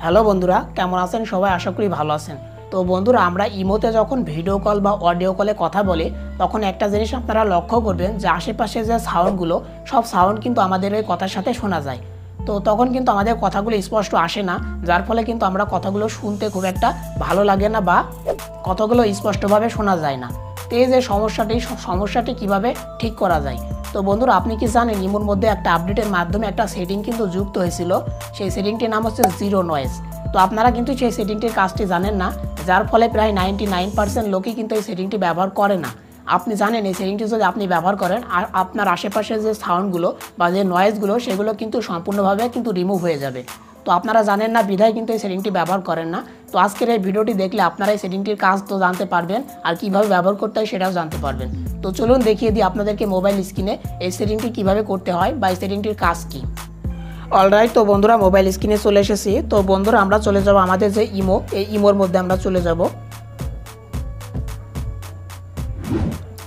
Hello বন্ধুরা, কেমন আছেন সবাই? আশা করি ভালো আছেন। তো বন্ধুরা, আমরা ইমোতে যখন ভিডিও কল বা অডিও কলে কথা বলি তখন একটা জিনিস আপনারা লক্ষ্য করবেন যে আশেপাশে যে সাউন্ডগুলো সব সাউন্ড কিন্তু আমাদের এই কথার সাথে শোনা যায়। তো তখন কিন্তু আমাদের কথাগুলো স্পষ্ট আসে না, যার ফলে কিন্তু আমরা কথাগুলো শুনতে খুব একটা ভালো লাগে না বা কথাগুলো স্পষ্টভাবে শোনা যায় না। তো এই যে সমস্যাটি কিভাবে ঠিক করা যায়। তো বন্ধুরা, আপনি কি জানেন ইমোর মধ্যে একটা আপডেটের মাধ্যমে একটা সেটিং কিন্তু যুক্ত হয়েছিল। সেই সেটিংটির নাম হচ্ছে জিরো নয়েজ। তো আপনারা কিন্তু সেই সেটিংটির কাজটি জানেন না, যার ফলে প্রায় 99% লোকই কিন্তু এই সেটিংটি ব্যবহার করে না। আপনি জানেন এই সেটিংটি যদি আপনি ব্যবহার করেন আর আপনার আশেপাশে যে সাউন্ডগুলো বা যে নয়েজগুলো সেগুলো কিন্তু সম্পূর্ণভাবে কিন্তু রিমুভ হয়ে যাবে। তো আপনারা জানেন না বিধায় কিন্তু এই সেটিংটি ব্যবহার করেন না। তো আজকের এই ভিডিওটি দেখলে আপনারা এই সেটিংটির কাজ তো জানতে পারবেন আর কিভাবে ব্যবহার করতে হয় সেটাও জানতে পারবেন। তো চলুন দেখিয়ে দিই আপনাদেরকে মোবাইল স্ক্রিনে এই সেটিংটি কিভাবে করতে হয় বা এই সেটিংটির কাজ কী। অলরাইট, তো বন্ধুরা মোবাইল স্ক্রিনে চলে এসেছি। তো বন্ধুরা, আমরা চলে যাব আমাদের যে ইমো, এই ইমোর মধ্যে আমরা চলে যাব।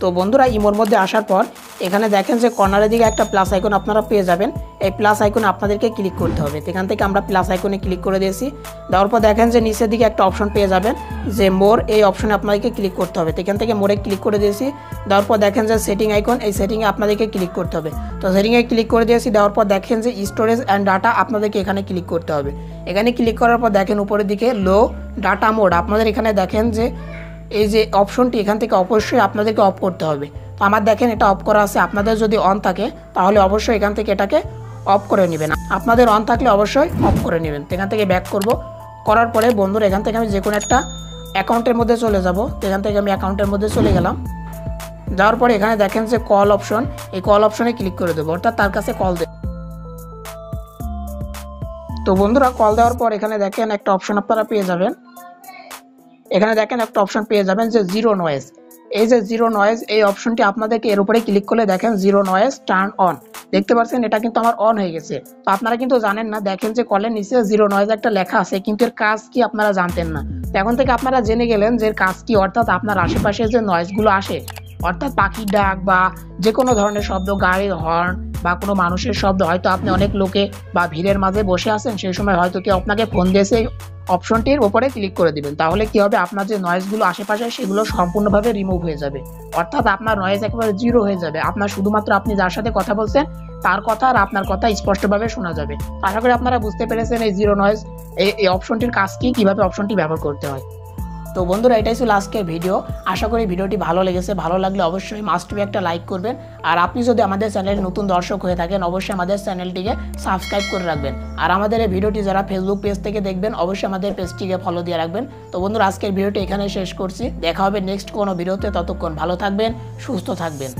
তো বন্ধুরা, ইমোর মধ্যে আসার পর এখানে দেখেন যে কর্নারের দিকে একটা প্লাস আইকন আপনারা পেয়ে যাবেন। এই প্লাস আইকনে আপনাদেরকে ক্লিক করতে হবে। এখান থেকে আমরা প্লাস আইকনে ক্লিক করে দিয়েছি। দেওয়ার পর দেখেন যে নিচের দিকে একটা অপশন পেয়ে যাবেন যে মোর, এই অপশনে আপনাদেরকে ক্লিক করতে হবে। এখান থেকে মোরে ক্লিক করে দিয়েছি। দেওয়ার পর দেখেন যে সেটিং আইকন, এই সেটিংয়ে আপনাদেরকে ক্লিক করতে হবে। তো সেটিংয়ে ক্লিক করে দিয়েছি। দেওয়ার পর দেখেন যে স্টোরেজ অ্যান্ড ডাটা, আপনাদেরকে এখানে ক্লিক করতে হবে। এখানে ক্লিক করার পর দেখেন উপরের দিকে লো ডাটা মোড, আপনাদের এখানে দেখেন যে এই যে অপশনটি এখান থেকে অবশ্যই আপনাদেরকে অফ করতে হবে। তো আমার দেখেন এটা অফ করা আছে। আপনাদের যদি অন থাকে তাহলে অবশ্যই এখান থেকে এটাকে অফ করে নেবেন। আপনাদের অন থাকলে অবশ্যই অফ করে নেবেন। এখান থেকে ব্যাক করব। করার পরে বন্ধুরা, এখান থেকে আমি যে কোনো একটা অ্যাকাউন্টের মধ্যে চলে যাব। এখান থেকে আমি অ্যাকাউন্টের মধ্যে চলে গেলাম। যাওয়ার পরে এখানে দেখেন যে কল অপশন, এই কল অপশনে ক্লিক করে দেবো, অর্থাৎ তার কাছে কল দেব। তো বন্ধুরা, কল দেওয়ার পর এখানে দেখেন একটা অপশন আপনারা পেয়ে যাবেন। এখানে দেখেন একটা অপশন পেয়ে যাবেন যে জিরো নয়েজ। এই যে জিরো নয়েজ, এই অপশনটি আপনাদেরকে এর উপরে ক্লিক করলে দেখেন জিরো নয়েজ টার্ন অন, দেখতে পাচ্ছেন এটা কিন্তু আমার অন হয়ে গেছে। তো আপনারা কিন্তু জানেন না, দেখেন যে কলের নিচে জিরো নয়েজ একটা লেখা আছে, কিন্তু এর কাজ কি আপনারা জানতেন না। তো এখন থেকে আপনারা জেনে গেলেন যে এর কাজ কি, অর্থাৎ আপনার আশেপাশে যে নয়েজগুলো আসে, অর্থাৎ পাখির ডাক বা যে কোনো ধরনের শব্দ, গাড়ির হর্ন বা কোনো মানুষের শব্দ, হয়তো আপনি অনেক লোকে বা ভিড়ের মাঝে বসে আছেন, সেই সময় হয়তো কেউ আপনাকে ফোন দিয়েছে, অপশনটির উপরে ক্লিক করে দিবেন। তাহলে কি হবে, আপনার যে নয়েজগুলো আশেপাশে সেগুলো সম্পূর্ণভাবে রিমুভ হয়ে যাবে, অর্থাৎ আপনার নয়েজ একেবারে জিরো হয়ে যাবে। আপনার শুধুমাত্র আপনি যার সাথে কথা বলছেন তার কথা আর আপনার কথা স্পষ্টভাবে শোনা যাবে। আশা করি আপনারা বুঝতে পেরেছেন এই জিরো নয়েজ এই অপশনটির কাজ কি, কিভাবে অপশনটি ব্যবহার করতে হয়। তো বন্ধুরা, এটাই ছিল আজকের ভিডিও। আশা করি ভিডিওটি ভালো লেগেছে। ভালো লাগলে অবশ্যই মাস্ট বি একটা লাইক করবেন। আর আপনি যদি আমাদের চ্যানেলের নতুন দর্শক হয়ে থাকেন অবশ্যই আমাদের চ্যানেলটিকে সাবস্ক্রাইব করে রাখবেন। আর আমাদের এই ভিডিওটি যারা ফেসবুক পেজ থেকে দেখবেন অবশ্যই আমাদের পেজটিকে ফলো দিয়ে রাখবেন। তো বন্ধুরা, আজকের ভিডিওটি এখানে শেষ করছি। দেখা হবে নেক্সট কোনো ভিডিওতে। ততক্ষণ ভালো থাকবেন, সুস্থ থাকবেন।